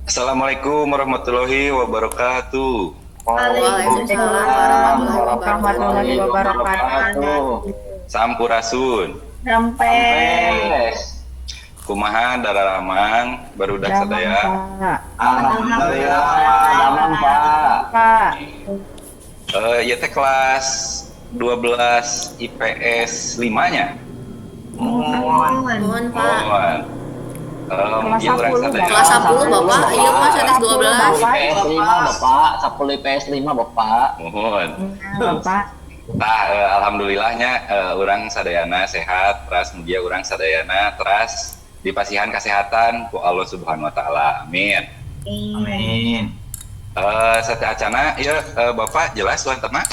Assalamualaikum warahmatullahi wabarakatuh. Waalaikumsalam warahmatullahi wabarakatuh. Sampurasun. Sampai Kumaha dararamang barudak sadaya. Alhamdulillah, damang Pak. Ya teh kelas 12 IPS 5-nya. Mohon Pak. Iya urang sadaya. Kelas 10 Bapak, iya Mas ada 12. IPS 5 Bapak, 10 IPS 5 Bapak. Mohon. Bapak. Tah alhamdulillahnya urang sadayana sehat, teras mugia urang sadayana teras dipasihan kesehatan ku Allah Subhanahu wa taala. Amin. Amin. Sateacana ieu Bapak jelas tuan ternak?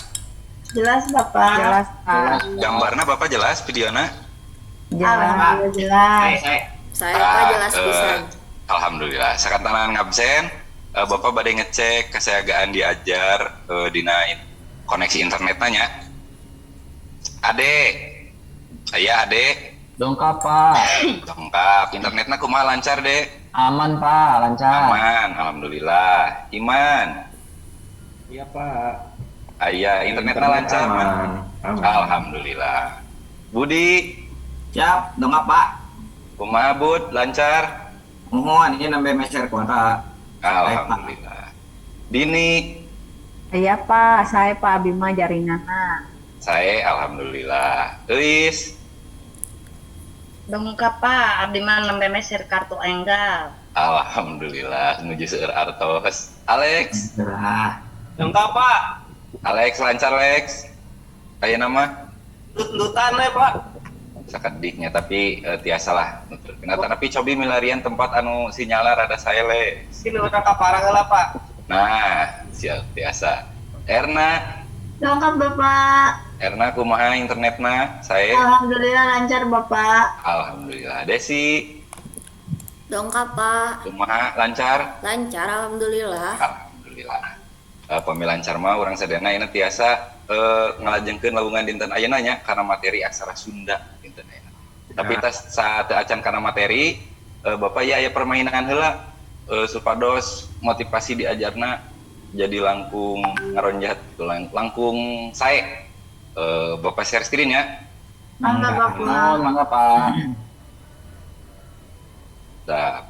Jelas Bapak. Jelas Pak. Gambarna Bapak jelas, videona? Jelas. Saya Pak jelas pisan. Alhamdulillah. Sakantanan ngabsen, Bapak bade ngecek kesiagaan diajar dina koneksi internetnya. Ade. Aya Ade. Dongkap Pak. Lengkap. Internetnya kumaha lancar, Dek? Aman Pak, lancar. Aman, alhamdulillah. Iman. Iya Pak. Aya internetnya lancar, aman. Alhamdulillah. Budi, Siap, dongkap Pak. kumaha Bud, lancar? Mohon ini nambah meser kuota. Alhamdulillah. Dini, Iya Pak, saya Pak Abimah jaringanna. saya alhamdulillah. Eis, Dongkap Pak, abdi mah nembe meser kartu enggal. alhamdulillah. Menuju seueur artos. Alex, Nah, Lengkap Pak. Alex lancar Lex. Aya nama? Lutan we Pak. Sakediknya tapi tiasa lah. Kenapa tapi cobi milarian tempat anu sinyalnya rada saya Lex. Sini udah kaparang heula Pak. Nah, siap biasa. Erna, Lengkap Bapak. Erna kumaha internetna? Saya Alhamdulillah lancar Bapak. alhamdulillah. Desi, Dongkap Pak, kumaha lancar? lancar alhamdulillah. Alhamdulillah. Pamilancar mah urang sadayana ayeuna tiasa ngalajengkeun lawungan dinten ayeuna nya karena materi aksara Sunda dinten ayeuna. Tapi tas saat acan karena materi Bapak ya aya permainan heula supados motivasi diajarna jadi langkung ngaronjat langkung sae. Bapak share screen ya. Mangga Bapak. mohon mangga Pak. Dah.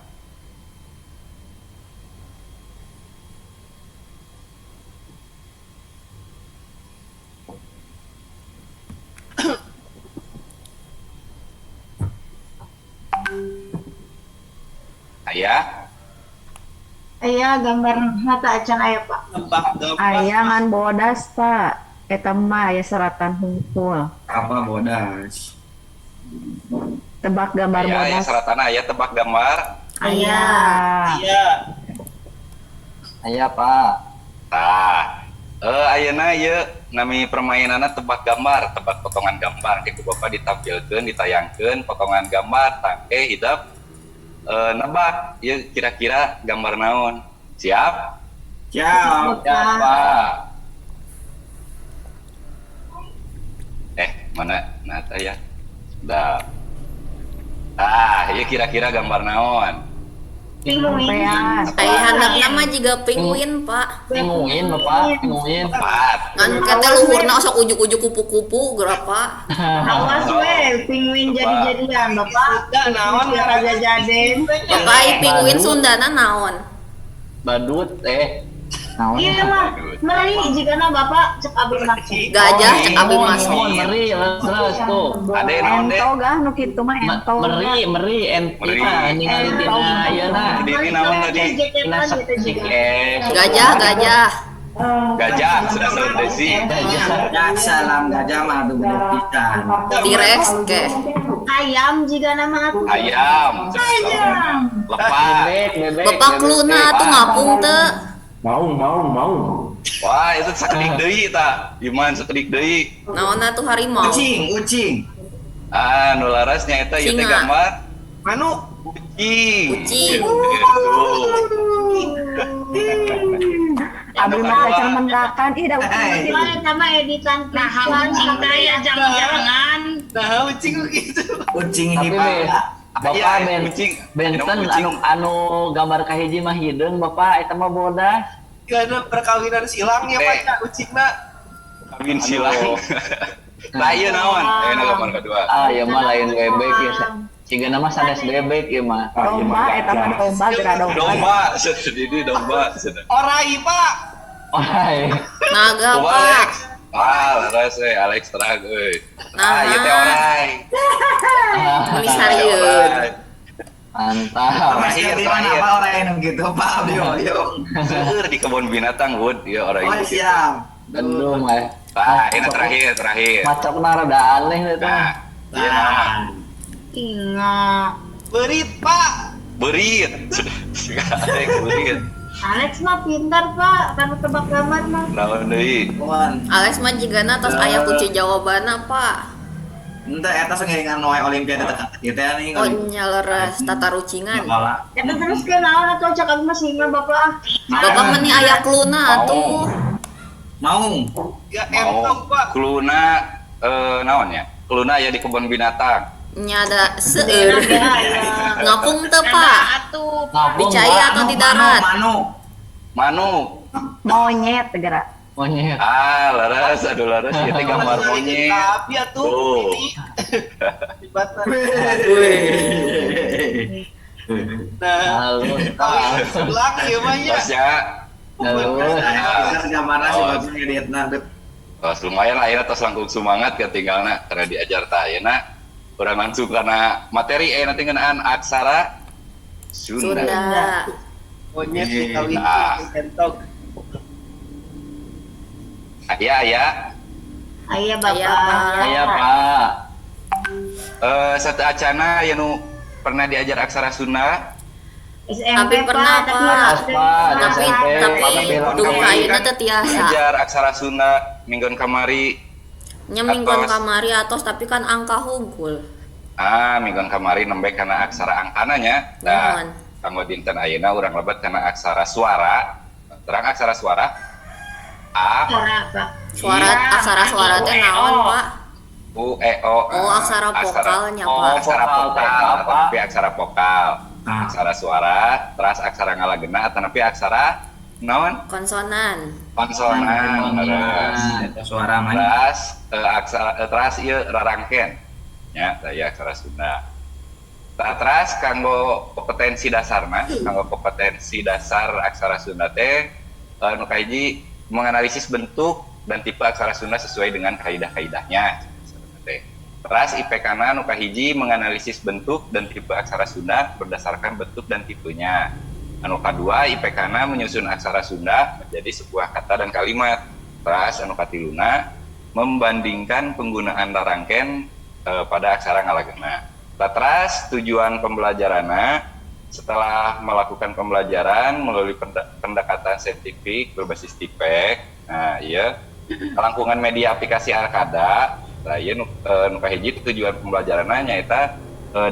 Ayah, Iya gambar mata acan aya Pak. Tebak gambar. Aya ngan bodas Pak. Eta mah aya seratan hungkul. Apa bodas? Tebak gambar ayah, bodas. seratana ayah tebak gambar. Aya. Iya. Aya Pak. Tah, ayeuna ieu nami permainanna tebak gambar, tebak potongan gambar. Kitu Bapak ditampilkeun, ditayangkeun potongan gambar, tangke hidup nebak ieu kira-kira gambar naon. Siap? Siap. Siap, Pak. Mana nata ya? Dah. Ieu kira-kira gambar naon? Sampean. Ai handapna mah jiga penguin Pak. Pinguin Bapak, pinguin. Tepat. Ngan kata luhurna sok ujuk-ujuk kupu-kupu geura Pak. Awas we, pinguin jadi-jadian Bapak. Enggak naon Raja Jaden. Bapak ai penguin Sundana naon? Badut naon? Iya mah, meri jikana Bapak cek abi masuk. Gajah cek abi masuk. Mohon meri terus tuh. Ade naon deh? Ento gah nu kitu mah ento. Meri entina ningali tina ayeuna. Dini naon tadi? Tina seksik Gajah, gajah. Gajah, sudah Desi. salam gajah mah adu bener pisan. T-Rex ke. Ayam jika nama aku. Ayam. Lepas. Bebek. Bapak kluna tuh ngapung teu. Mau. Wah, itu sakedik deui ta. Iman sakedik deui. Naonna tuh harimau. Ucing. Nu larasnya eta ieu teh Singa. gambar Manu. kucing. Kucing. Abi mah kacar mendakan. Ih, dah ucing. Sama editan Nah, kucing teh ya jangan-jangan. Nah, ucing gitu. Ucing Tapi ini Pak. Bapak Aya kucing. benten Kucing. anu gambar kahiji mah hideung Bapak eta mah bodas. Karena perkawinan silang ya Teh. Pak ya ucikna. Kawin silang. Nah, ieu naon? Ayeuna gambar kedua. Ah ya mah lain bebek ya. Cigana mah sanes bebek ya mah. Domba, eta mah domba, geura domba. Domba, sedih domba. Orai Pak. Oi. Naga, Coba Pak. Alex. Laras Alex terang euy. Nah. Ieu teh orai. Ini sarieun. Mantap. Terakhir, Di mana terakhir. Pak orang yang gitu Pak Abdio? Seueur di kebun binatang Wood, ieu orai. Oh siap. Gendum eh. Ini terakhir. Macokna rada aneh itu. Nah, ieu naon? Ingat. Berit Pak. Berit. Alex berit. Alex mah pintar Pak, karena tebak gambar mah. Naon deui? Wan. Alex mah jigana tos aya kunci jawabanna, Pak. Entah eta sengiringan noe olimpiade teka. Kita nih Oh, nyaleres tata rucingan. Kepala. Eta terus kenaon atau cakap mah singa Bapak. Bapak meni aya kluna atuh. Mau. Ya Mau entong Pak. kuluna naon ya? Kuluna aya di kebun binatang. Nyada seueur. Ngapung teu, Pak? Atuh. Di cai atau di darat? Manu. Monyet geura. Monyet. Laras, aduh laras, ieu teh gambar monyet. Tapi atuh Tuh. ini. Ibatan. Nah, Halus. kawin sebelah ieu mah ya. Terus ya, Halus. Kita gambarna sih bagus ngeditna. tos lumayan lah ayeuna tos langkung semangat ketinggalna karena diajar tah ayeuna urang langsung karena materi nanti ngeunaan aksara Sunda. Sunda. Monyet kawin Nah. entong. Aya. Aya Aya, Bapak. Pak. Aya Pak. Satu acana aya nu pernah diajar aksara Sunda. SMP Tapi pernah, Pak, Pak. Pas, Pak. Tapi duka ayeuna teh tiasa. Diajar aksara Sunda minggon kamari. Nyeminggon Atos. kamari atos tapi kan angka hungkul. Minggon kamari nembe kana aksara angkananya. Naon? Kanggo dinten ayeuna urang lebat kana aksara suara. Terang aksara suara. A, Suara Pak. Suara Iya, aksara suara teh naon, Pak? U, E, O. Oh, aksara vokalnya, Oh, Pak. Aksara vokal, vokal, Pak. tapi aksara vokal. Ah. Aksara suara, terus aksara ngalagena, tapi aksara naon? Konsonan. Konsonan. Terus. Eta suara mah. Terus aksara terus ieu rarangken. Ya, daya aksara Sunda. Terus kanggo kompetensi dasarna, kanggo kompetensi dasar aksara Sunda teh nu kahiji menganalisis bentuk dan tipe aksara Sunda sesuai dengan kaidah-kaidahnya. Terus IPK-na nu kahiji menganalisis bentuk dan tipe aksara Sunda berdasarkan bentuk dan tipenya. Anu kadua IPK-na menyusun aksara Sunda menjadi sebuah kata dan kalimat. Terus anu katiluna membandingkan penggunaan rarangken pada aksara ngalagena. Terus tujuan pembelajaranna setelah melakukan pembelajaran melalui pendekatan saintifik berbasis TIPEK. Nah, iya langkungan media aplikasi Arkada. Nah, iya nu kahiji tujuan pembelajarannya nyaeta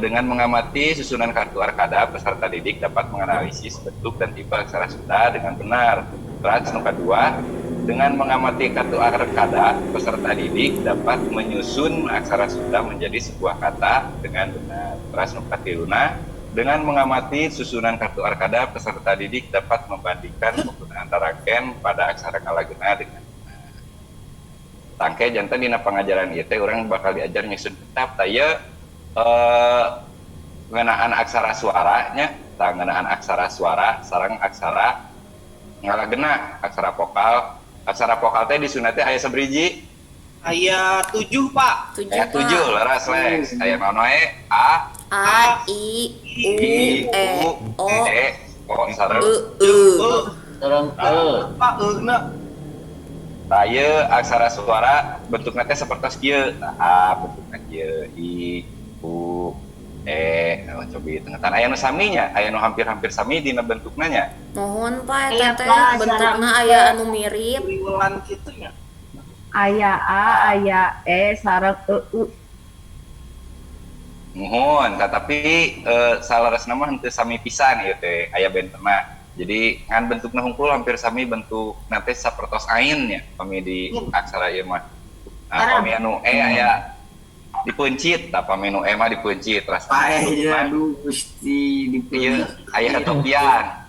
dengan mengamati susunan kartu Arkada, peserta didik dapat menganalisis bentuk dan tipe aksara Sunda dengan benar. Terus nu kedua, dengan mengamati kartu Arkada, peserta didik dapat menyusun aksara Sunda menjadi sebuah kata dengan benar. Terus nu katiluna, dengan mengamati susunan kartu Arkada, peserta didik dapat membandingkan penggunaan rarangken pada aksara ngalagena dengan benar. Tangke jantan dina pengajaran ieu teh urang bakal diajar nyusun kitab taya ngeunaan aksara suaranya, ngeunaan aksara suara sareng aksara ngalagena, aksara vokal. Aksara vokal teh di Sunda teh aya sabriji? Aya 7 Pak. Aya 7 laras Lex. Aya naon wae? A, A, I, U, E, O, sareng Terang Pak euna. Taya aksara suara bentuknya teh sapertos kieu. A bentukna kieu, I, U, E. Coba tengetan aya nu saminya, aya nu hampir-hampir sami dina bentukna nya. mohon Pak Iya, eta teh Pak, bentukna sareng. aya anu mirip. Riwelan kitu nya. Aya A, aya E, sareng U. Mohon, tetapi salaresna mah henteu sami pisan ieu teh, aya bentenna. Jadi ngan bentukna hungkul hampir sami bentuk nanti sapertos ain nya, kami di aksara ieu mah. Nah, kami anu E aya dipencit apa menu emah dipencit terus Paeh aduh Gusti iya aya topian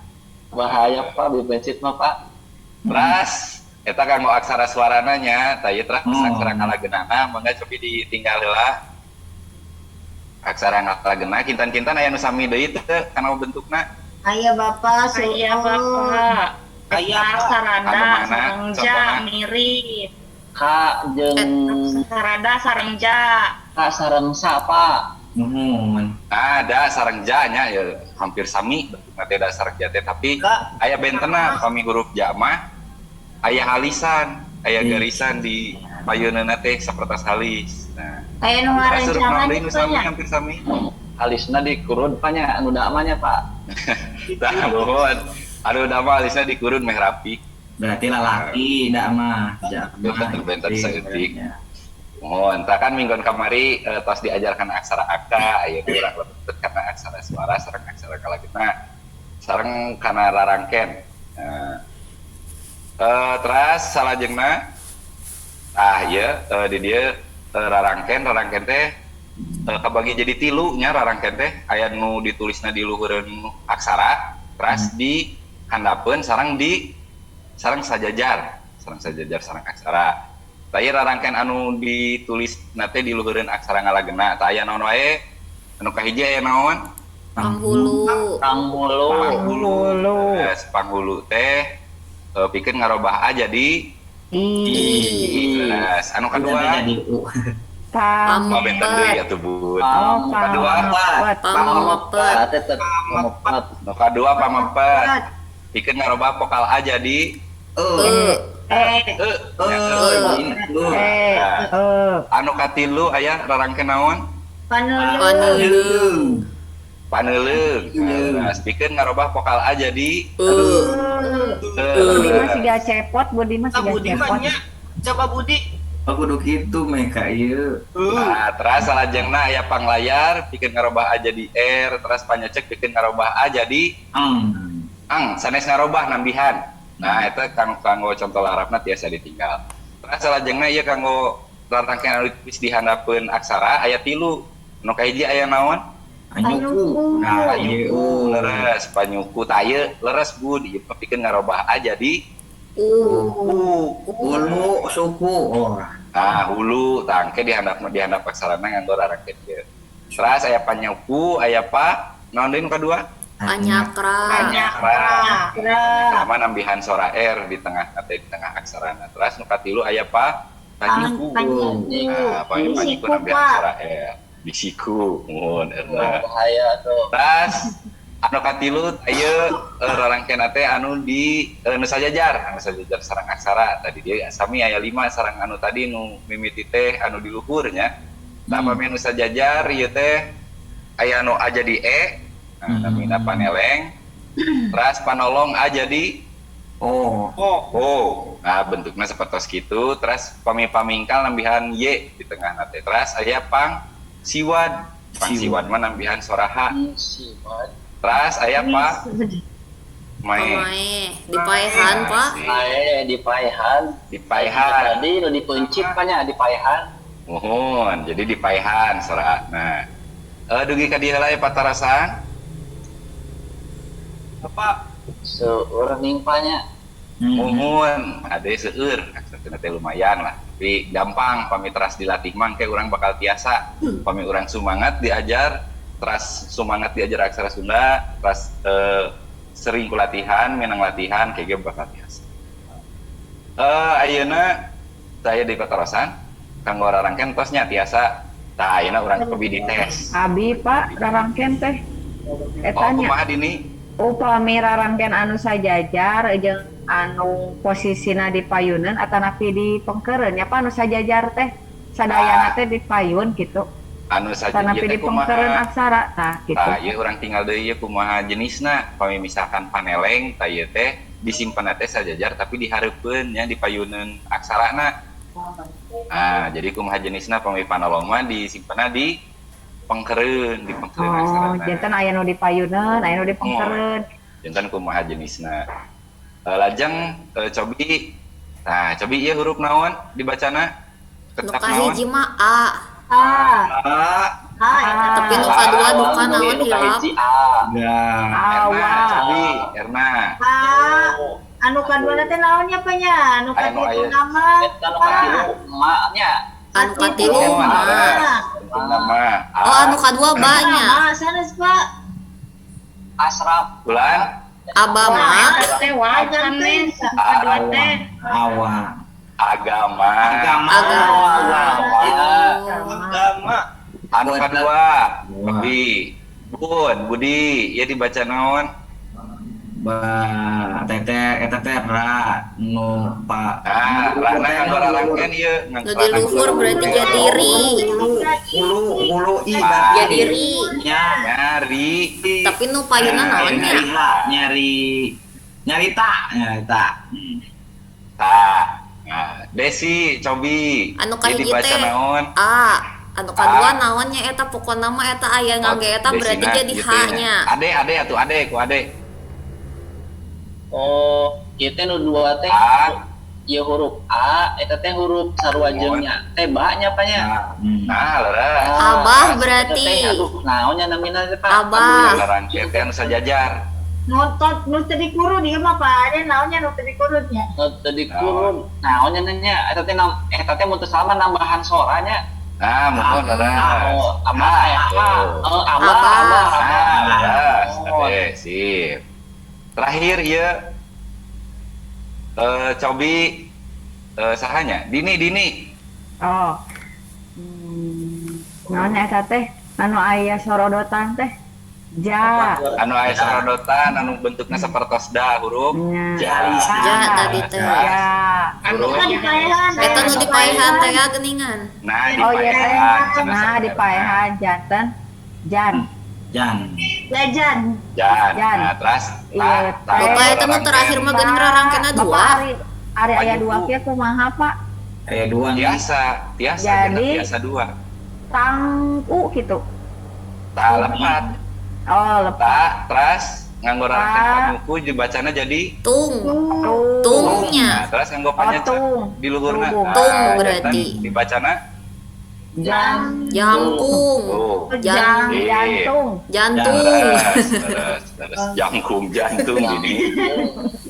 Bahaya Pak, dipencit mah Pak. terus eta kanggo aksara suarana nya tah ieu terus aksara kalageunana mangga cobi ditinggal heula aksara kalageuna kintan-kintan aya nu sami deui teh kana bentukna Ayah bapak, Iya Bapak. Aya Pak. Anu Sarada, mana? sarengja, Contohna? mirip. Kak jeung Sarada, sarengja. Kak sareng sa Pak. Nuhun. ada sarengja nya ya hampir sami bentukna teh da sarengja teh tapi Kak. aya bentena pami huruf ja mah aya halisan aya garisan di payeuneuna teh sapertos halis nah kayak nu asup ngarancangan naon deui nu itu sami nya. hampir sami Alisna dikurun Pak nya anu da mah nya Pak. tah nuhun aduh da mah alisna dikurun meh rapi Berarti lalaki ndak mah. Benter-benter seeutik. Oh, entah kan mingguan kamari tos diajarkan aksara akta, aya urang lebet karena aksara suara sareng aksara kalageuna. Sareng kana rarangken. Terus salajengna di dieu rarangken teh kabagi jadi 3 nya rarangken teh aya nu ditulisna di luhureun aksara, terus di handapeun sareng sajajar sareng aksara. Tah ieu rarangken anu ditulis nate di luhureun aksara ngalageuna. Tah aya naon wae? Anu kahiji aya naon? Panghulu. Panghulu. Panghulu. Panghulu teh pikeun ngarobah a jadi Terus anu kadua Jadi oh benten deui atuh Bun. Kadua Pamepet. Tetep pamepet. Nu kadua pamepet. Pikeun ngarobah vokal a jadi anu katilu aya rarangkeun naon? Paneuleuh. Paneuleuh. Nah, pikeun ngarobah vokal a jadi Budi mah siga cepot, Budi mah Kak siga Budi cepot. mah nya. Coba Budi. aku kudu kitu meka ieu. Nah, terus salajengna aya panglayar pikeun ngarobah a jadi R, terus panyecek pikeun ngarobah a jadi sanes ngarobah nambihan. Nah, itu kanggo contoh larapna tiasa ditinggal. Terus salajengna ieu kanggo rarangkeun anu ditulis di handapeun aksara aya 3. Nu kahiji aya naon? Anyuku. Nah, ieu Leres panyuku tah ieu leres Bud ieu pikeun ngarobah a jadi ulu suku. Oh. hulu tangke di handap aksarana nganggo rarangkeun ieu. Terus aya panyuku aya naon deui nu kadua? Panyakra. Sama nambihan suara R di tengah aksarana. Terus nu katilu aya panyiku. Nah, panyiku nambihan suara R. Bisiku, mun erna. Bahaya tuh. Terus anu katilu aya rarangkeun teh anu di nu sajajar sareng aksara. Tadi dia sami aya 5 sareng anu tadi nu mimiti teh anu di luhur nya. Tah pami nu sajajar ieu teh aya anu a jadi E. Nah, namina paneleng, terus panolong a jadi nah bentuknya seperti gitu, terus pamingkal nambihan Y di tengah nate, terus aya siwad mah nambihan suara H, terus aya Mae. Dipaehan, Pak. dipaehan, Tadi nu dipencit Pak nya dipaehan. mohon, jadi dipaehan suara. Nah, dugi ka dieu heula patarasaan. Bapak. Seueur ning Pak nya. Mohon ade seueur aksarna teh lumayan lah tapi gampang pami teras dilatih mangke urang bakal tiasa pami urang semangat diajar teras semangat diajar aksara Sunda teras sering latihan minang latihan kayak bakal tiasa ayeuna saya di Patarosan kanggo rarangkeun tosnya tiasa tah ayeuna urang kebi dites Abi Pak rarangkeun teh. Etanya. kumaha dini Upami rarangkeun anu sajajar jeung anu posisina di payunan atanapi di pengkeureun nya Pak anu sajajar teh sadayana teh di payun gitu. anu saja Atanapi di pengkeureun aksara tah gitu. Tah ieu urang tinggal deui ieu kumaha jenisna pami misalkan paneleng tah ieu teh disimpen teh sajajar tapi dihareupeun nya di payuneun aksarana. Nah, jadi kumaha jenisna pami panolong mah disimpenna di pengkeureun aksarana. Janten aya nu di payuneun, aya nu di pengkeureun. Janten kumaha jenisna. Lajeng cobi. Nah, cobi ieu huruf naon dibacana? Nu kahiji mah A. A. Tapi nu kadua duka naon hilap. Enggak. Erna, Cobi, Erna. A. Anu kadua teh naonnya apa nya? Anu Anu katilu aya. nama. emaknya Anu katilu Oh, mah. ada. Untuk nama. Oh anu kadua banyak. Nama sanes Pak. Asraf Bulan. Aba mah. Teh wajan teh. Kedua teh. Awang. Agama. Agama. Anu kedua. Budi. Budi. Ya dibaca naon? Teteh eta teh ra nu pa. Nah, rana nganggo rarangkeun ieu. Nu di luhur berarti jadiri. Ulu i Jadiri. Nyari. Tapi nu payuna naonnya? Nyarita. Tah. Nah, Desi, Cobi. Anu Ya kahiji dibaca teh. naon? A. Anu kadua naonnya eta pokona mah eta aya ngangge eta berarti Desina, jadi gitu ya. H-nya. Ade atuh ade ku ade. oh ieu teh nu dua teh A. ieu huruf A eta teh huruf sarua jeungnya teh ba-nya apa nya Nah, leres. Abah eta berarti. teh aduh naonnya namina teh Pak Abah. Rarangkeun teh anu sajajar. Ngotot nu teu dikurun ieu mah Pak. Ade naonnya nu teu dikurunnya. tadi kurun naonnya nanya eta teh mun teu salah nambahan soranya Nah, mohon leres. oh abah Oh. Abah. Ah, leres. Ade, sip. Terakhir ieu Cobi sahanya? Dini. Oh. Naon eta teh? Anu aya sorodotan teh? Ja. Anu aya sorodotan anu bentukna sapertos da huruf. Ja. Ja tadi teh. Ja. Anu Kan dipaehan. Eta nu dipaehan teh ya geuningan. Nah, Oh iya teh. dipaehan. Nah dipaehan janten. Jan. Lejan. Jan. Jan. Nah, terus Iya, Lupa eta nu terakhir mah geuning rarangkeunna Bapak dua. Ari aya dua kieu kumaha Pak? Aya dua nih. biasa Jadi- biasa dua. Tangku gitu. Tak lepat. Oh, lepas. Tak, terus nganggo rangkeun Tak. panuku dibacana jadi Tung. Tung. Tungnya. nah, terus nganggo Oh, panjang tung. di luhurna. Tung. Tung Nah, berarti. jantan dibacana Jang. Jangkung. tuh. Jang. Iya. Jantung. Jantung. Terus jangkung jantung ini.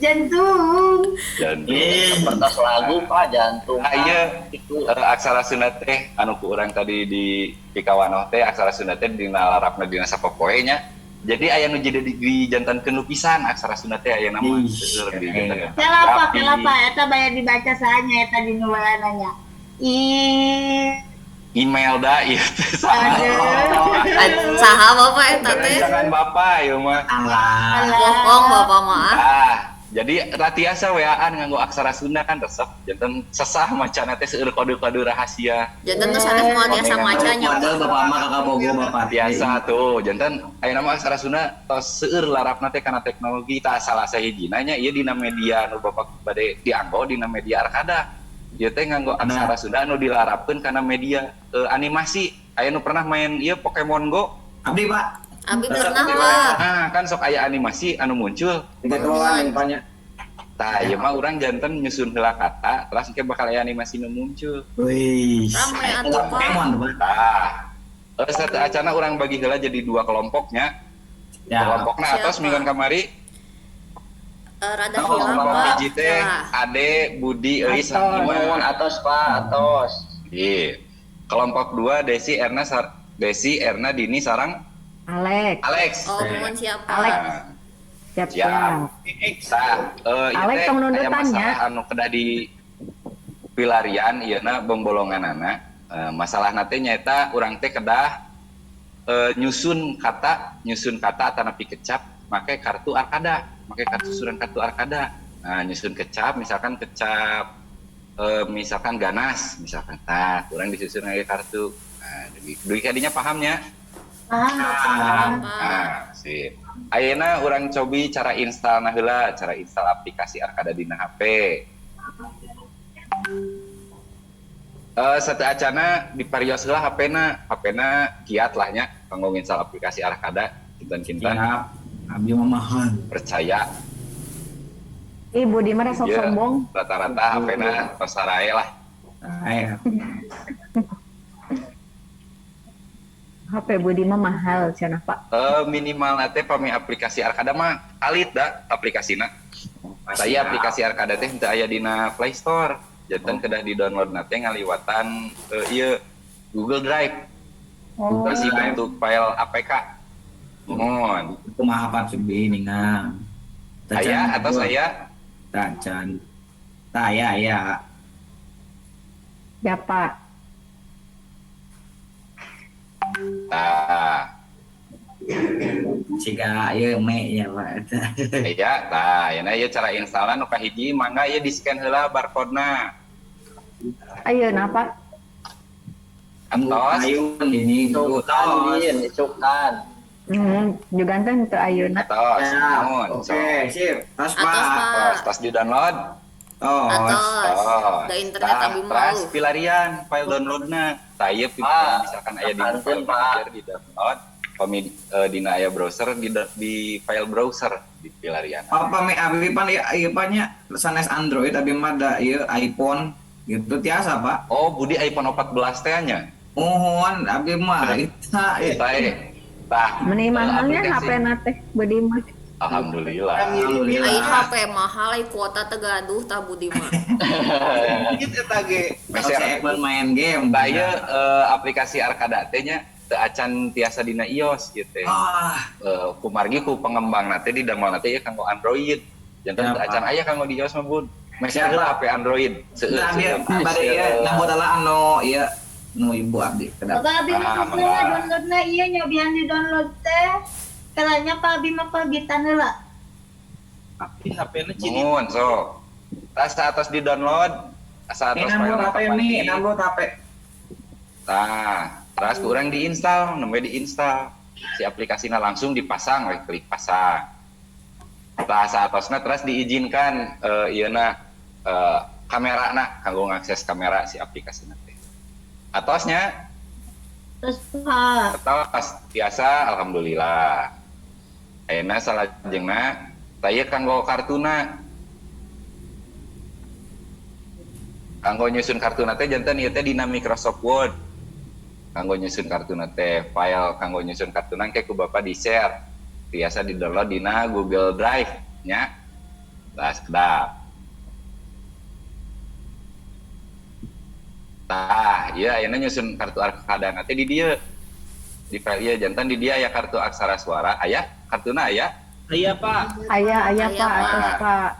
Jantung. Jantung. kertas lagu Pak jantung Ah, iya. Aksara Sunda teh anu ku urang tadi di Pikawanoh teh aksara Sunda teh dina larapna dina sapopoe nya. Jadi aya nu jadi di jantankeun nu pisan aksara Sunda teh aya nama Ih, seueur di jantankeun. Kenapa? Eta bayar dibaca sahanya eta di nu nanya. Email da ieu teh sama. Saha bapak eta teh? Jangan bapak ieu mah. Alah. Bohong bapak mah. Jadi ratiasa weaan nganggo aksara Sunda kan resep janten sesah macana teh seueur kode-kode rahasia. Janten nu sanes moal tiasa macanya. Padahal bapak mah kakak bogo bapak. Biasa tuh janten aya nama aksara Sunda tos seueur larapna teh kana teknologi tah salah sahijina nya ieu dina media nu bapak bade dianggo dina media Arkada. Ieu teh nganggo aksara Sunda anu dilarapkeun kana media animasi. Aya nu pernah main ieu Pokemon Go. Abdi Pak. Abi pernah Pak. Nah, kan sok aya animasi anu muncul. Tiga keluaran yang tanya. Tah, ieu mah urang janten nyusun heula kata, terus engke bakal aya animasi nu muncul. Wih. Rame atuh Pak. Pokemon tuh Pak. Tah, satu acana urang bagi heula jadi dua kelompoknya. Ya. Kelompokna atos Siapa? mingguan kamari. Rada Oh, hilang Kelompok Pak. hiji teh Nah, Ade, Budi, Euis, Atos. Nuhun Ima. atos Pak atos Iya. Kelompok 2 Desi, Erna, Dini, sarang Alex. Alex. oh mohon siapa? Alex. Nah, Siap. siap. Tah, ieu Alex teh tong aya nundutannya. masalah anu kedah di pilarian ieuna bombolonganana. Masalahna teh nyaeta urang teh kedah nyusun kata atanapi kecap make kartu arkada, make kartu susunan kartu arkada. Nah, nyusun kecap misalkan misalkan ganas misalkan. Tah, urang disusun aya kartu. Nah, dugi kadinya pahamnya. Pak. Nah, sip. Ayeuna urang cobi cara install heula, cara install aplikasi Arkada dina HP. Satu acana di parios heula HP-na kiat lah nya kanggo nginstal aplikasi Arkada kinten-kinten Ya. Abdi mah mahal. percaya. Ibu di mana sok Ieu sombong? rata-rata HP-na tos sarae lah. Ayo. HP Budi mah mahal cenah Pak. Minimal nate pami aplikasi Arcada mah alit da aplikasina. Saya aplikasi Arcada teh teu aya dina Play Store. Janten kedah di-download nate ngaliwatan ieu Google Drive. Oh, Isi bentuk file APK. Mohon. Kumaha Pak Subi ningang. Aya atau saya? Tacan. Taya ya. ya Pak. Tah. Jika ieu me ya Pak. Iya, tah, yana ieu cara instalna nu kahiji mangga ieu di-scan heula barcode-na. Ayeuna Pak. Atos, Ayun ini tuh Isukan, Din, isukan. Juga teh teu ayeuna. atos, Ya, naon, oke, sip. Tas Atos, Pak. Pak. tos di-download. Oh, Atos. Da internet abi Terus mau. pilarian file downloadna. Taya misalkan aya di Ampun, file Pak. manager di download, pami dina aya browser di file browser di pilarian. apa me abi pan ieu nya sanes Android abi mah da ieu iPhone gitu tiasa Pak. Oh, Budi iPhone 14 teh nya. Mohon abi mah eta Tah. Meni mahalnya aplikasi. HP nate Budi mah. Alhamdulillah. Ai alhamdulillah. HP mahal, ai kuota teu gaduh tah Budi mah. Gitu eta ge. Kalau saya Apple main game. Taya aplikasi Arcada teh nya teu acan tiasa dina iOS gitu. Ah, Kumargi ku pengembang nate di damel nate ya kanggo Android. Janten Ya, teu acan Pak. aya kanggo di iOS mah Bun. Masih Ya, ada Pak. HP Android. Seueur. nah dia bade ieu nambah adalah anu ieu nu ibu abdi kedap. Bapak Abi Ah, mah mangga. downloadna iya nyobian di download teh. Kalanya Pak Abi mah pagitan heula. Tapi HP-na cini. Mun so. Tas atas di download asa Ini atas nambah HP nih, nambah HP. Tah, terus kurang diinstal, namanya diinstal. Si aplikasinya langsung dipasang, we klik pasang. Tah saatosna terus diizinkan ieuna kamerana kanggo ngakses kamera si aplikasi nanti. Atosnya Terus Pak, atos biasa alhamdulillah. Ayeuna salajengna taya kanggo kartuna. Kanggo nyusun kartuna teh janten ieu teh dina Microsoft Word. Kanggo nyusun kartuna teh file kanggo nyusun kartuna ke ku Bapak di-share. Biasa di-download dina Google Drive nya. Tah sedap. Tah, ieu ayeuna nyusun kartu Arcada teh di dieu. Di file ieu janten di dia aya kartu aksara suara, aya kartuna aya. Iya Pak. Aya Aya, Pak, Pak. atas Pak.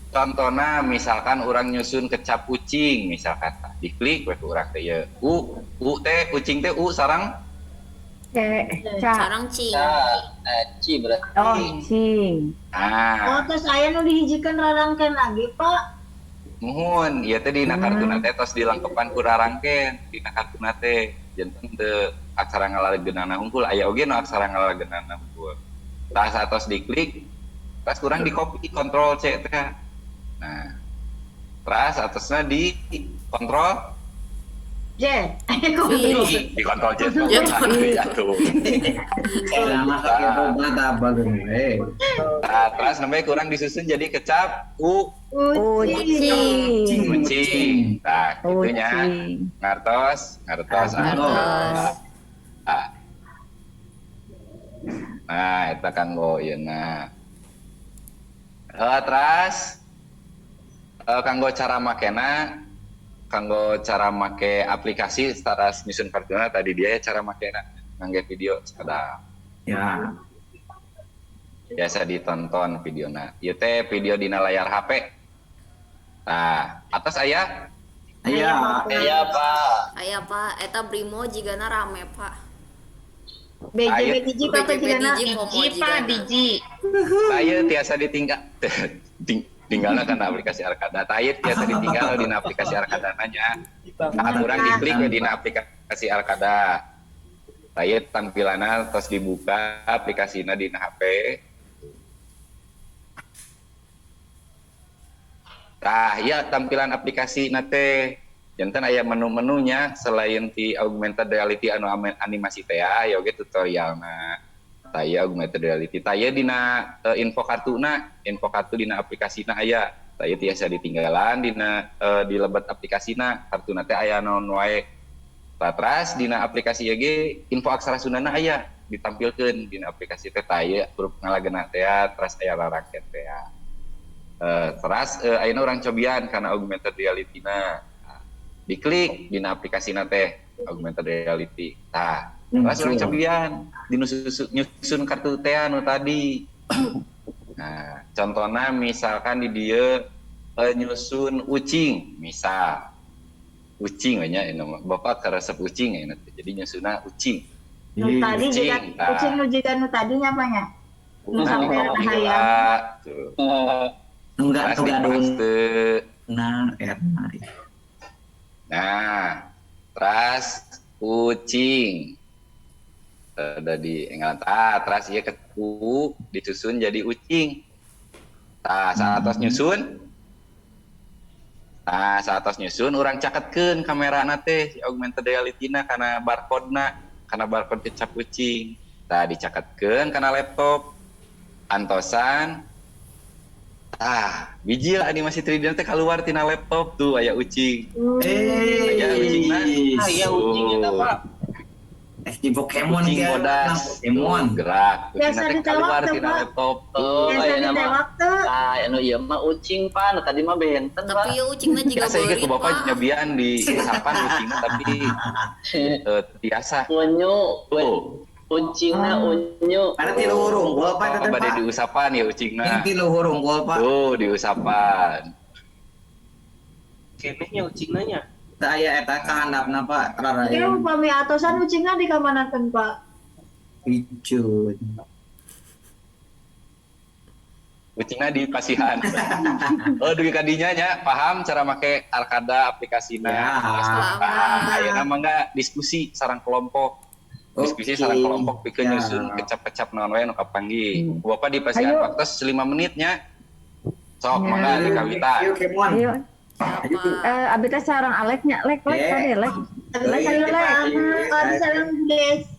Contohnya misalkan orang nyusun kecap kucing misalkan diklik we urang teh ieu u teh kucing teh u sarang Ca. Sarang cing. Ci berarti. Oh, cing. oh ah terus aya nu dihijikeun rarangkeun lagi Pak. muhun ieu teh dina kartuna teh tos dilengkepan ku rarangkeun dina kartuna teh janten teu aksara ngalageunana unggul aya oge nu aksara ngalageunana unggul tah satos diklik pas kurang di copy kontrol C teh nah terus atasnya di kontrol J. di kontrol C jatuh. Lama kakek mata apa Nah, terus namanya kurang disusun jadi kecap Uci. kucing. Nah, gitunya Ucing. ngartos. Ngartos. Ah. Nah, eta kanggo yeuna. Terus kanggo cara makena kanggo cara make aplikasi setara nyusun kartuna tadi dia cara makena ngangge video sada Ya. biasa ditonton videona ieu teh video dina layar HP. Nah, atas aya Iya. Iya Pak. Aya Pak, eta Brimo jigana rame Pak. BJB hiji Pak BJB jigana. hiji Momo Biji Pak, jigana. biji. saya tiasa ditinggal tinggalnya kan aplikasi Arcada. Tayet tiasa ditinggal di aplikasi Arcada nanya. Nah, kurang diklik we dina aplikasi Arcada. Tayet tampilanna tos dibuka aplikasina dina HP. Tah, ya tampilan aplikasi nate janten aya menu-menunya selain ti augmented reality anu animasi teh aya oge tutorialna. Taya augmented reality. Taya dina info kartu dina aplikasina aya. Taya tiasa ditinggalan dina di lebet aplikasina. Kartuna teh aya naon wae. Teras dina aplikasi ge info aksara Sundana aya ditampilkeun dina aplikasi teh aya huruf ngalageuna teh teras aya raraket teh. Teras ayeuna urang cobian kana augmented reality-na. Diklik dina aplikasina teh augmented reality. Tah, teras urang cobian nyusun kartu teh anu tadi. Nah, contohnya misalkan di dia nyusun ucing, misal ucing nya Bapak karesep ucing ya nanti. Jadi nyusunna ucing. Nu tadi juga kucing nu juga nu tadinya apa nya? Nu sampai hayang. Enggak Terus gadung. teu. Nah, Erna. Nah, terus ucing. Ada di engalan terus ieu ketu disusun jadi ucing. Saat tos nyusun. Saat tos nyusun urang caketkeun kamerana teh si augmented reality-na kana barcode-na, kana barcode kecap ucing. Dicaketkeun kana laptop. Antosan biji lah animasi 3D teh keluar tina laptop tuh aya ucing. Aya ucingna. Aya ucing eta, Pak. Di Pokemon Ucing ya, bodas. Pokemon. Gerak. Biasa Ucingna teh di keluar tewak, tina Pak. laptop. Biasa di nama waktu. anu ieu mah ucing Pak, nu tadi mah benten Pak. Tapi ya ucingnya juga Biasa ieu beurit, ku bapak Pak. nyabian di usapan ucingna tapi biasa. Unyu, ucingna unyu. Ada tilu hurung, gua apa Apa teh bade Pak? di usapan ya ucingna. Ini tilu hurung, gua Pak. Tuh di usapan. Kenehnya ucingna nya. Teu aya eta kahandapna Pak, rara Oke, upami atosan ucingnya di kamanakeun, Pak? Picut. Ucingna di pasihan. Dugi kadinya nya paham cara make Arcada aplikasina. Ya. Ayeuna mah enggak diskusi sareng kelompok. Diskusi sareng kelompok pikeun Ya. nyusun kecap-kecap naon wae nu kapanggih. Bapak di pasihan Ayo. waktu 5 menitnya. Sok Ya. mangga di kawita. Ayo Kemon. Ayo, Siapa? abi teh sareng Aleknya, lek tadi lek. Lek ayo lek. Kalau sareng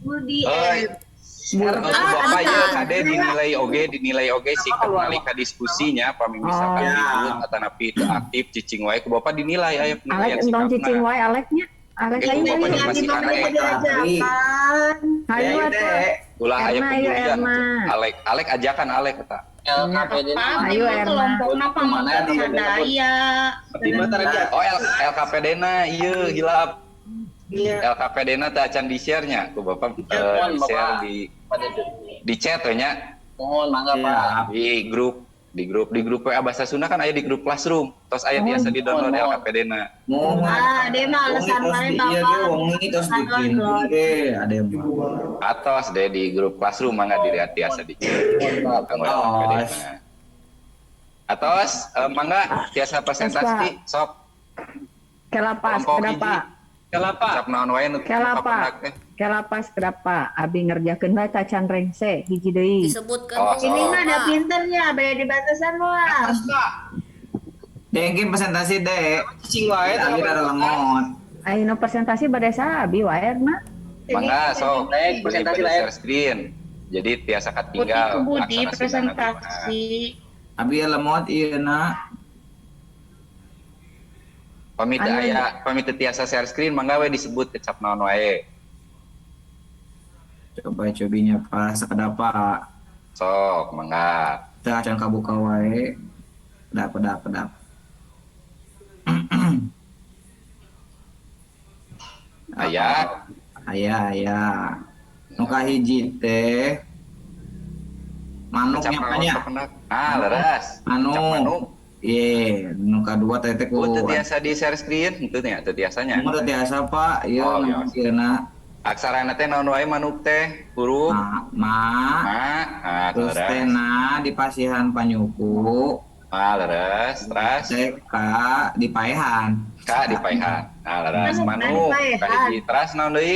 Budi Bapak ya kade dinilai oge sih nalika diskusinya pami misalkan ya. ribut atau napi teu aktif cicing wae ku bapak dinilai aya Alek penilaian entong sikapna. cicing wae Aleknya. Alek Itu ayo Bapak ayo. masih Budi aneh. diajakan. Ayo Ya, atuh. Dek. Ulah aya Erna, ayo, pembelian. Erna. Alek ajakan Alek eta. LKPD Ayo, Pak, Erna. kelompokna Mana di pamadaya. Di mata raja. Oh LKPD-na ieu hilap. Iya. LKPD-na teh acan di-share-nya ku bapak Mohon, di-share Bapak. di chat we nya Mohon mangga Pak. di grup WA bahasa Sunda kan aya di grup Classroom. Terus aya biasa di download Mohon. LKPD-na. Mohon. Dia mah alasan mana Iya Bapak. ge wongi terus bikin ge ada yang Atos deh di grup Classroom mangga dilihat biasa di kanggo LKPD-na. Atos mangga tiasa presentasi sok Kelapas kelompok kenapa? Kelapa. cap naon wae nu Kelapa. kapandak teh. Kelapas kenapa? Abi ngerjakeun bae tacan rengse hiji deui. Disebutkan Oh, dulu, Ini mah ada Pak. pinternya, beda di batasan mah. Dengkin presentasi dek. Cicing wae Lagi ada lemot. Ayo presentasi bade Abi wae Erna. Mangga sok Lek, presentasi beli lain. share screen. Jadi tiasa Budi katinggal ke Budi laksana presentasi. Abi lemot iya na. Pamit Anu. pamit tiasa share screen mangga we disebut kecap naon wae. Cobinya pas sakadapa. Sok mangga. Teu acan kabuka wae. Pedap. Aya Aya. Nu kahiji teh manuk kecap naon nyapanya. kapandak. Leres. Anu. Kecap manuk. Iya, nu kadua teh teh ku. Teu tiasa di share screen henteu nya teu tiasanya. Mun teh biasa Pak, ieu Oh, nama biasa. sieuna Aksarana teh naon wae manuk teh huruf terus teh leres. na di pasihan panyuku, Leres. Terus teh ka di paehan. ka di paehan. Leres manuk. Manuk di paehan. Kahiji terus naon deui?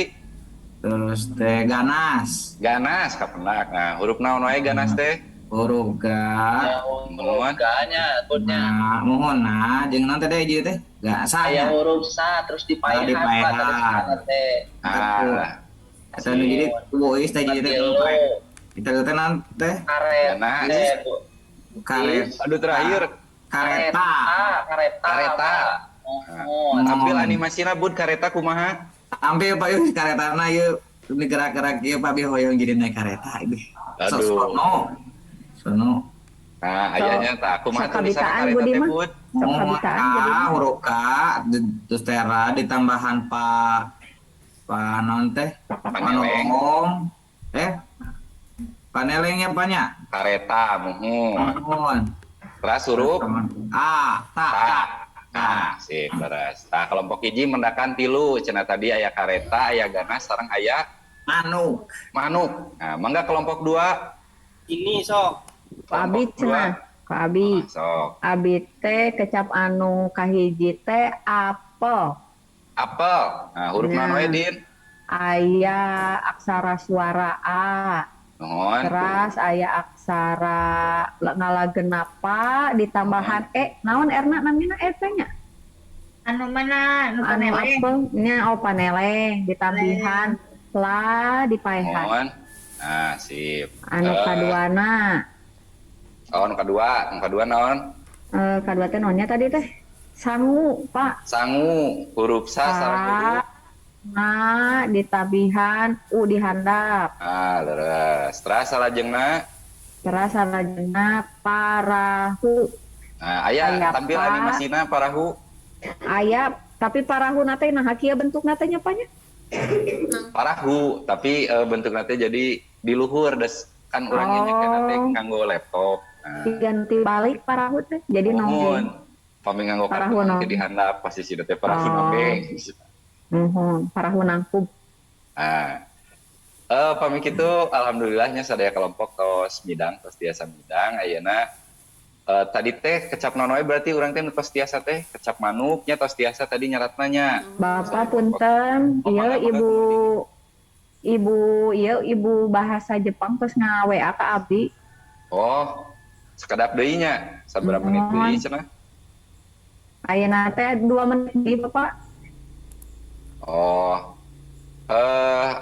Terus teh ganas, Ganas kapendak. Nah, huruf naon wae ganas teh? huruf ga. Mohon. Ganya, kutnya. Nah, mohon na jeung naon teh deui ieu teh? Ga Aya saya. huruf sa terus dipaehan Oh, dipaehan. Pak, terus sana teh. Eta nu jadi bois teh jadi teh Kilo, kita teh naon teh? karet, Ganas. Karet, Aduh terakhir. kareta. Kareta. Kareta. Oh, Tampil animasina bud kareta kumaha? Hampir Pak yuk karetana yuk ini gerak-gerak yuk Pak Bi hoyong jadi naik kereta ini. Aduh. Sono. Nah, ayahnya tak aku mah tulisan Sakabitaan, kareta Budi teh mah. Bud. Sakabitaan jadi. huruf K, terus tera ditambahan Pak non teh, Paneleng. Panolong, panelengnya banyak. Kareta muhun. Mohon. Terus huruf A, Ta. tak. Nah, sip beres. Nah, kelompok hiji mendakan tilu. Cenah tadi aya kareta, aya ganas, sareng aya Manuk. manuk. Nah, mangga kelompok 2. Ini sok. Pak Abi cenah. Pak Abi. Sok. Abi teh kecap anu kahiji teh apel. Apel. Nah, huruf Nah. naon we, Din? Aya aksara suara A. Nuhun. Terus aya aksara ngalageunapa ditambahan naon erna namina teh nya? Anu mana? Anu Anu paneleng. apa? Nya paneleng ditambihan la dipaehan. Nuhun. Nah, sip. Anu kaduana. Oh, anu kedua naon? Kadua teh naonnya tadi teh? Sangu, Pak. Sangu, huruf sa sareng huruf. Na ditabihan u dihandap. Ah, leres. Terus salajengna. Terus salajengna parahu. Nah, aya Aya tampil apa? animasina parahu. Aya tapi parahu nate nah kieu bentuk nate nya panya? Parahu, tapi bentuk nanti jadi di luhur des kan orangnya nyekel nanti nganggo laptop. Nah, Diganti balik parahu teh jadi nonggeng. pami nganggo Parahu kartu nong. jadi handap posisi teh parahu Oh. nonggeng. Nuhun, parahu nangkub. Nah, pami kitu alhamdulillahnya sadaya kelompok tos midang, tos tiasa midang ayeuna tadi teh kecap nonoe berarti urang teh nu tos tiasa teh kecap manuknya tos tiasa tadi nyaratna nya. Bapak punten, Oh, ieu mangga, ibu bahasa Jepang terus nga-WA ka Abi. Oh, sekedap deui nya. Saberapa menit Nuhun. deui cenah? Ayeuna teh 2 menit deui Bapak. Oh,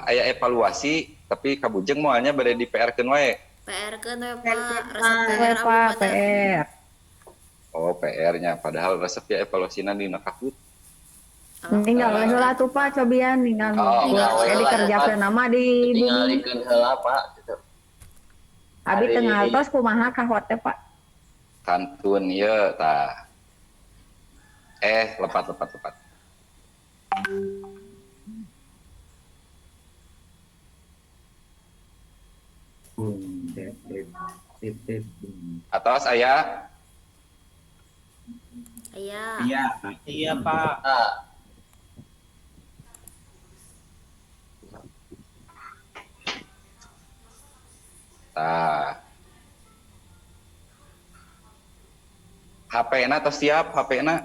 aya evaluasi, tapi kabujeng moalnya bade di PR-keun wae. PR kan we Pak, PR. resep Pak, PR aku mah teh. PR. Oh, PR-nya. Padahal resep ya evaluasinya di nakahut. Tinggal heula tuh Pak cobian tinggal. Oh, tinggal Jadi heula, dikerjakeun nama di bumi. Tingalikeun heula Pak gitu. Abi Ari- teu ngaltos kumaha kahot teh Pak. Kantun ieu tah. Lepat. Atau saya Iya. Iya. Iya Pak. Ah, tah. HP-na atau siap HP-na?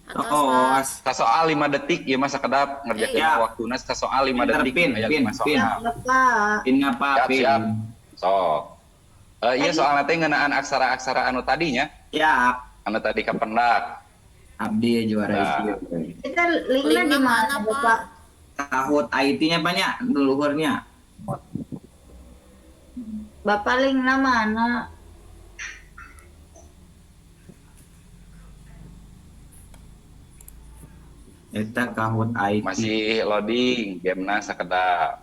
Atas Oh, Pak. Kasoal 5 detik ya masa kedap ngerjakeun Iya. waktuna kasoal 5 detik Pin, aya pin, 5 pin. soal. Bapak. Pin apa? Siap, Pin. siap. Sok. Iya soal nanti ngeunaan aksara-aksara anu tadinya, Siap. anu tadi kapendak. Abdi juara Nah. isi. Kita linknya di mana Pak? Bapak? Tahut IT-nya banyak, leluhurnya. Bapak linknya mana? Eta kahut IT. Masih loading gamena sakedap.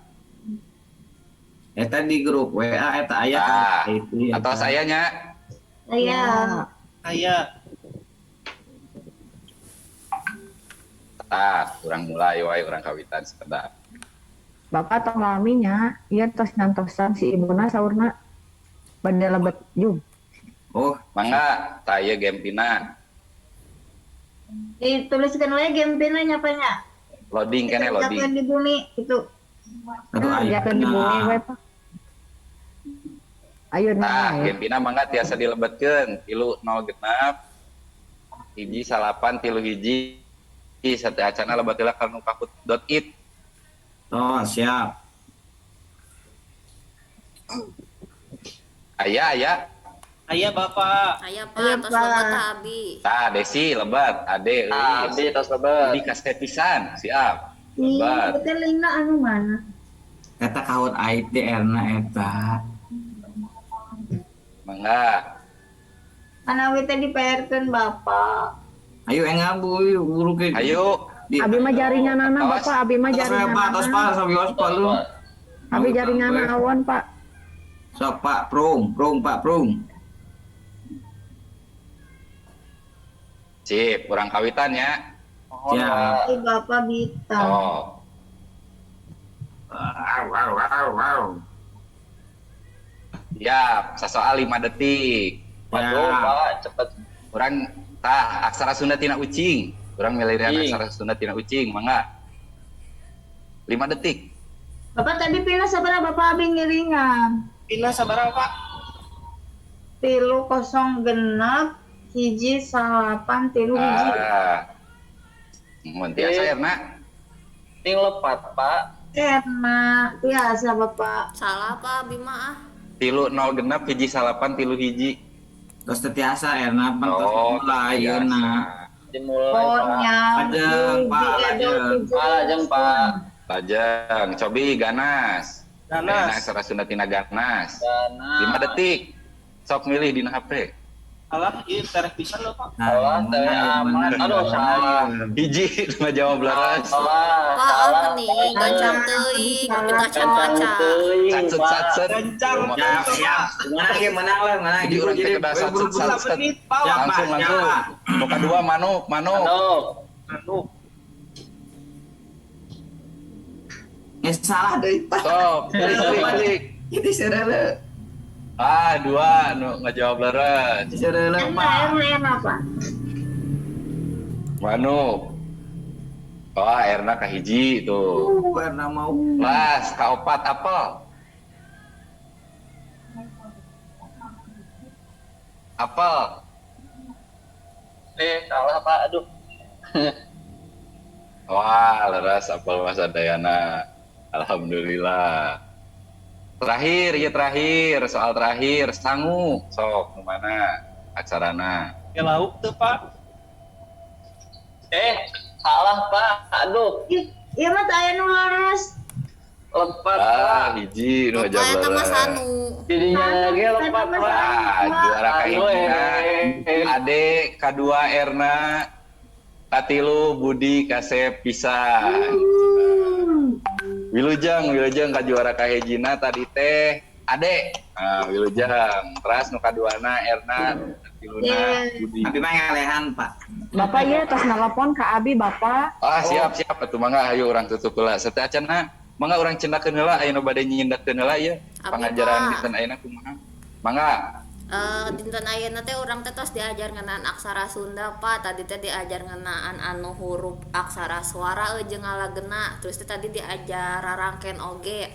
Eta di grup WA eta aya Ah, kahut IT. atau sayanya Saya. Saya. kurang mulai wae urang kawitan sakedap. Bapak tong laminya, ieu tos ngantosan si ibuna saurna bade lebet jung. Oh, Mangga tah ieu game pina. Dituliskan lagi game pinanya apanya? Loading kene Kerjakan loading. di bumi itu. satu ayat. Kerjakeun di bumi we Pak. Ayo Tah, nah, game pina mangga tiasa dilebetkeun 3 genap. Hiji salapan 3 hiji. Sate acana lebat heula ka nu kahut.it. Oh, siap. Aya. Aya Bapak. Aya Pak, Iya, tos Pak. lebat tah Abi. Tah Desi lebat, Ade Abi euy. tos lebat. Di kasket pisan, siap. Ih, Lebat. kita linknya anu mana? Eta kahut IT erna eta. Mangga. Mana kita di PR-keun Bapak. Ayo engabu, buru ke. Ayo, Abi mah jaringan anak Awas. Bapak, abi mah Tos jaringan Pak, tos Pak, anak. sabi ospal lu. Abi jaringan awan Pak. Sok Pak, prung, Pak, prung. Sip, kurang kawitan ya. Mohon Ya. Pak. Bapak Bita. Oh. Ya, sesoal 5 detik. Waduh, Ya. Pak, cepet. Orang aksara Sunda tina ucing. Orang milirian Ucing. aksara Sunda tina ucing, mangga. 5 detik. Bapak tadi pilih seberapa Bapak abi ngiringan? Pina sabarang Pak? 306 hiji 8 3 hiji. Mun tiasa Erna. Ting lepat, Pak. Enak biasa Bapak. Salah Pak Abi mah ah. 306 hiji 8 3 hiji. Tos tetiasa Erna Oh, pentos ayeuna. Dimulai, Pak. Pokoknya Lajeng, Pak, lajeng. Lajeng, Pak. Lajeng, cobi ganas. Enak Ganas. aksara Sunda tina ganas. Ganas. 5 detik. Sok milih dina HP. Alah, ieu tereh pisan lho Pak. Salah, teh aman. Aduh, salah. Hiji cuma jawab laras. Salah. Pak Salah. apa nih? Gancang teuing, abi Kencang kaca-kaca. teuing, Satset Pak. satset. Kencang. Siap, siap. Menang ya, menang lah, menang. Jadi orang teh kedah satset buru-buru. satset. menit, Pak. Siap, Langsung Pak, langsung. siap, Nu kadua manuk. Aduh. Aduh. Salah deui, Pak. Sok, balik. Itu saudara. 2 nu ngajawab laras. Saudara, Pak. enak Pak. Manuk. Erna kahiji tuh. Erna mau. Las kaopat apel. Apel. Salah, Pak. Aduh. Laras apel Mas Dayana. Alhamdulillah. Terakhir, soal terakhir, sangu. Sok, kemana? Aksarana. Ke lauk tuh Pak. Salah, Pak. Aduh. Iya mah aya nu laras. Lepat, Pak. Hiji, nu Bapak jawab eta mah laras. sanu. Jadinya lagi lepat, Pak. Juara kahijina. Aduh, Ade, kedua Erna. Katilu, Budi, Kasep, Pisan. Wilujeng ka juara kahijina tadi teh Ade. Wilujeng. Terus nu kaduana Erna, Katiluna, Budi. Tapi mah ngalehan, Pak. Bapak ieu tos nelpon ka abi Bapak. Siap atuh mangga ayo urang tutup heula. Satea acanna mangga urang cendakeun heula aya nu bade nyindakeun heula ieu. Abi, Pangajaran Pak. dinten ayeuna kumaha. Mangga. Dinten ayeuna teh urang teh tos diajar ngeunaan aksara Sunda Pak. Tadi teh diajar ngeunaan anu huruf aksara suara jeung ngalageuna. Terus teh tadi diajar rarangkeun oge.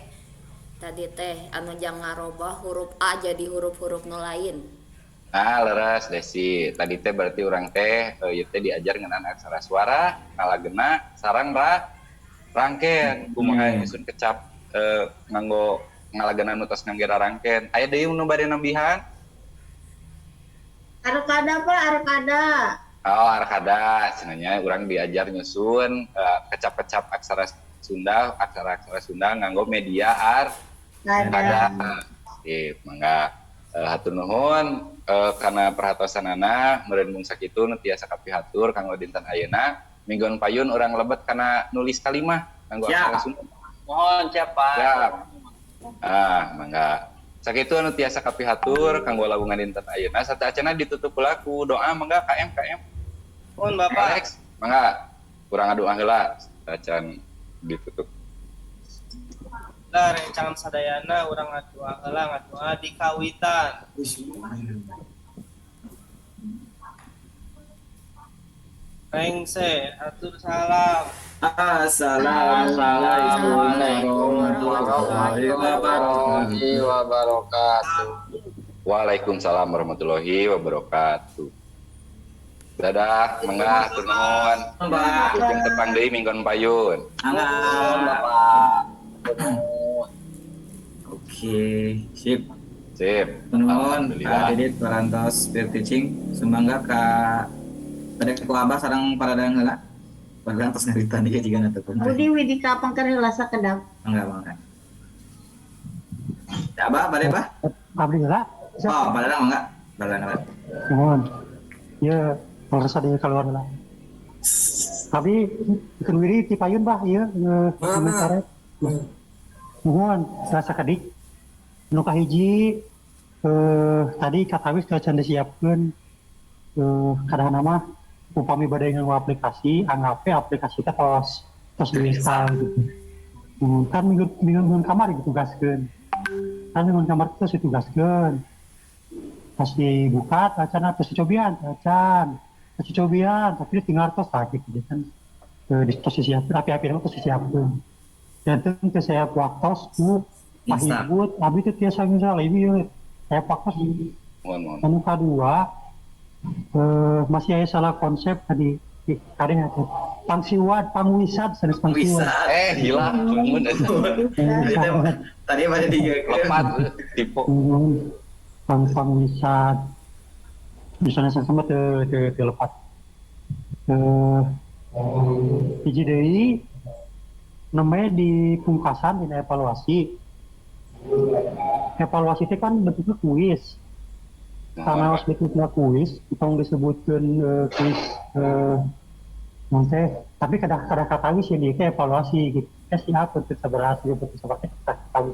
Tadi teh anu jang ngarobah huruf A jadi huruf-huruf nu lain. Leres Desi. Tadi teh berarti urang teh ieu teh diajar ngeunaan aksara suara, ngalageuna, sareng rangkeun. Kumaha nyusun kecap nganggo ngalageuna nu tos ngangge rarangkeun. Aya deui nu bade nambihan? Arkada Pak, arkada. Arkada, cenanya urang diajar nyusun kecap-kecap aksara Sunda nganggo media arkada. Mangga hatur nuhun karena perhatosanana meureun mung sakitu nu tiasa kapihatur kanggo dinten ayeuna. Minggon payun urang lebet kana nulis kalimah kanggo aksara Sunda. Mohon siap, Pak. Siap. Mangga. Sakitu anu tiasa kapihatur kanggo labungan dinten ayeuna sateacana ditutup laku doa mangga KM. Mohon Bapak. Alex, mangga kurang doa heula acan ditutup. Lah rencangan sadayana urang ngadoa di kawitan. Rengse, atur salam. Assalamualaikum warahmatullahi wabarakatuh. Waalaikumsalam warahmatullahi wabarakatuh. Dadah, mangga hatur nuhun. Ujung tepang deui minggon payun. Mohon, Bapak. Oke, sip. Sip. Nuhun, Alhamdulillah. Didit parantos spirit teaching sumangga ka pada ku abah sareng paradang heula. Paradang tos ngarita dia jiga na teu Budi widika pangker heula sakedap. Mangga. Ya, Abah, bade, Bah? Abdi heula. Oh, paradang mangga. Paradang heula. Mohon. Ya, merasa dia keluar lah. Tapi kendiri ti payun bah ieu sementara. Mohon rasa kadik. Nu kahiji tadi katawis can disiapkeun kadang nama upami bade nganggo aplikasi, anggape aplikasi teh tos diinstal gitu. Kan minggu kamar ditugaskeun. Kan minggu kamar terus ditugaskeun. Pas dibuka acan terus dicobian tapi tinggal tos lagi gitu kan. Tos disiapkeun api-api tos disiapkeun. Dan tentu saya waktu tuh pahibut, abi itu tiasa misal ini saya waktu anu kedua masih ada salah konsep tadi kadang ada pangwisat sanes pangwisat gila mun tadi pada lepat tipe pangwisat misalnya sama lepat hiji deui namanya di pungkasan di evaluasi itu kan bentuknya kuis. Karena harus bentuknya kuis, tong disebutkan kuis nanti. Tapi kadang-kadang kata sih dia evaluasi gitu. Siapa untuk berhasil untuk seperti kita tahu.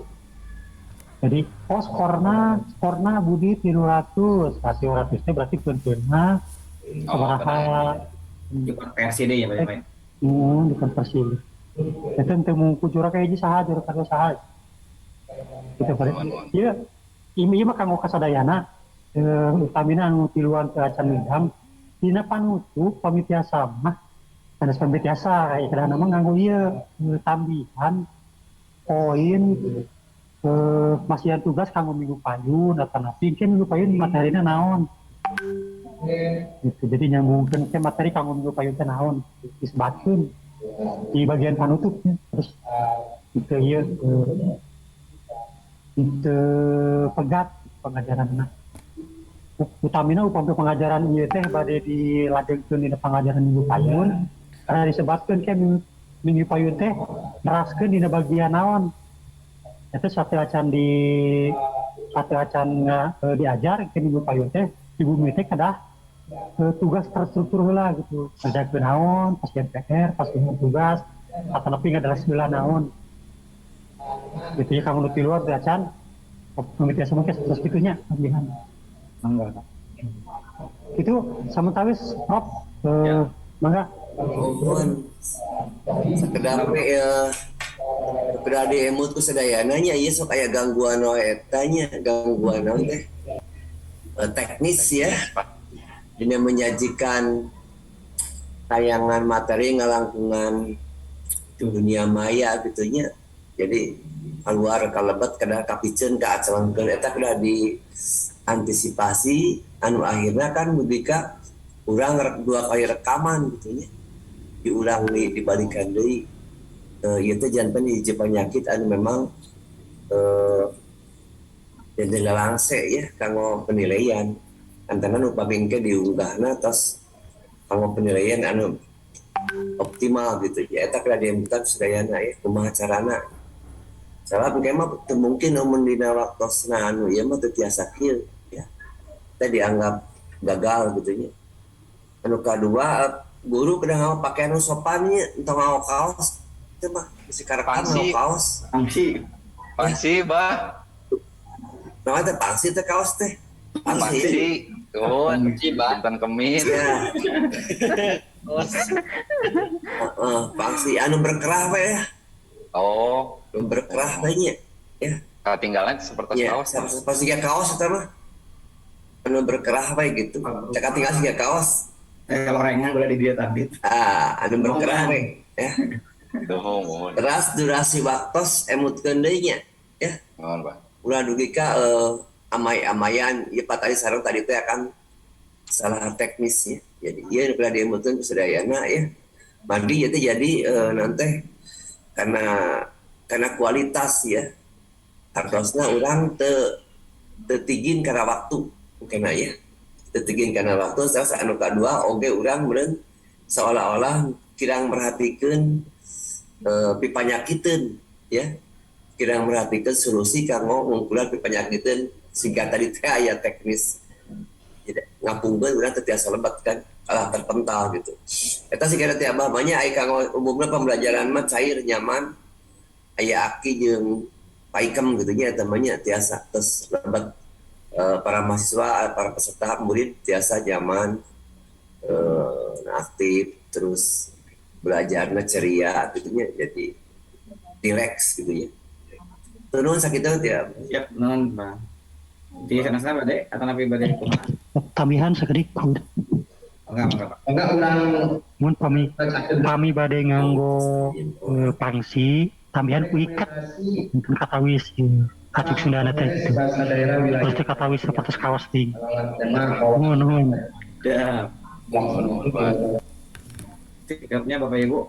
Jadi skorna Budi 300, kasih 100 nya berarti bentuknya seberapa versi deh ya Pak. Di konversi. Itu untuk mengukur kayak saha jurus kado saha. Kita balik. Iya, ini mah kanggo kasadayana. Utamina anu tiluan ke acan midam. Dina panutup pamitiasa mah. Sanes pamitiasa kayak kadang nama nganggo ieu tambihan poin masihan tugas kanggo minggu payun atau napi kan minggu payun materina naon. Gitu. Jadi nyambungkeun ke materi kanggo minggu payun teh naon disebutkeun di bagian panutupnya. Terus itu ieu itu pegat pengajaran utamina upami pengajaran ieu teh bade dilanjutkeun dina pengajaran minggu payun karena disebutkeun ke minggu payun teh neraskeun dina bagian naon eta satu acan diajar ke minggu payun teh ibu teh kadah tugas terstruktur heula gitu kerjakeun naon pas PR pas tugas atau tapi ngadalah sebelah naon gitu ya kamu di luar acan pemikiran sama terus gitunya pemilihan enggak itu sama tawis Rob mangga sekedar di emut ku sadayananya ieu sok aya gangguan wae gangguan naon teh teknis ya dina menyajikan tayangan materi ngalangkungan dunia maya gitunya. Jadi keluar kalebat kada kapiceun ka acalankeun eta kada diantisipasi anu akhirnya kan mudika urang 2 kali rekaman gitu nya. Diulang dibalikan deui. Ieu teh janten hiji penyakit anu memang jadi langse ya kanggo penilaian. Antara nu pamingke diunggahna tos kanggo penilaian anu optimal gitu ya. Eta kada diembutan sedayana ya kumaha carana. Salah mah mungkin namun dina waktosna anu ieu mah teu tiasa kieu ya. Teh dianggap gagal gitu nya. Anu kadua guru kada ngawa pakaian anu sopan nya entong ngawa kaos teh mah bisi karekan ngawa kaos. Pangsi bah. Nah teh pangsi teh kaos teh. Pangsi. Tuh, Banten kemis. Ya. Pangsi anu berkerah we ya. Oh, berkerah banyak ya. Ketinggalan seperti ya, kaos. Pasti kaos eta mah. Anu berkerah bae gitu. Cek tinggal siga kaos. Kalau rengan udah di dia tadi. Anu berkerah we ya. Mohon. Teras durasi waktos emutkeun deui nya ya. Mohon, Pak. Ulah dugi ka amai-amayan ieu tadi sareng tadi teh akan salah teknis ya. Jadi ieu ulah diemutkeun kusadayana ya. Mandi itu jadi nanti karena kualitas ya harusnya orang tetigin karena waktu kena ya tetigin karena waktu terus anu kedua oge orang meureun seolah-olah kirang merhatikan pipanyakiteun ya kirang merhatikan solusi kanggo ngungkulan pipanyakiteun sehingga tadi teh aya teknis jadi ngapungkeun urang teu tiasa lebat kan terpental gitu. Eta sih kira tiap banyak ai kanggo umumna pembelajaran mah cair nyaman. Aya aki jeung paikem gitu nya eta mah nya tiasa terus lebat para mahasiswa, para peserta murid tiasa nyaman, aktif, terus belajarnya ceria gitu nya, jadi relax gitu ya. Nuhun sakitu tiap. Siap, nuhun Bang. Di sana sana bade atau napi bade kumaha? Tambahan sedikit. Enggak urang Mun pami bade nganggo pangsi, tambahan ku ikat mungkin katawis kacuk Sundana teh gitu. Pasti katawis seperti kawas ting. Nuhun. Ya. Sikapnya Bapak Ibu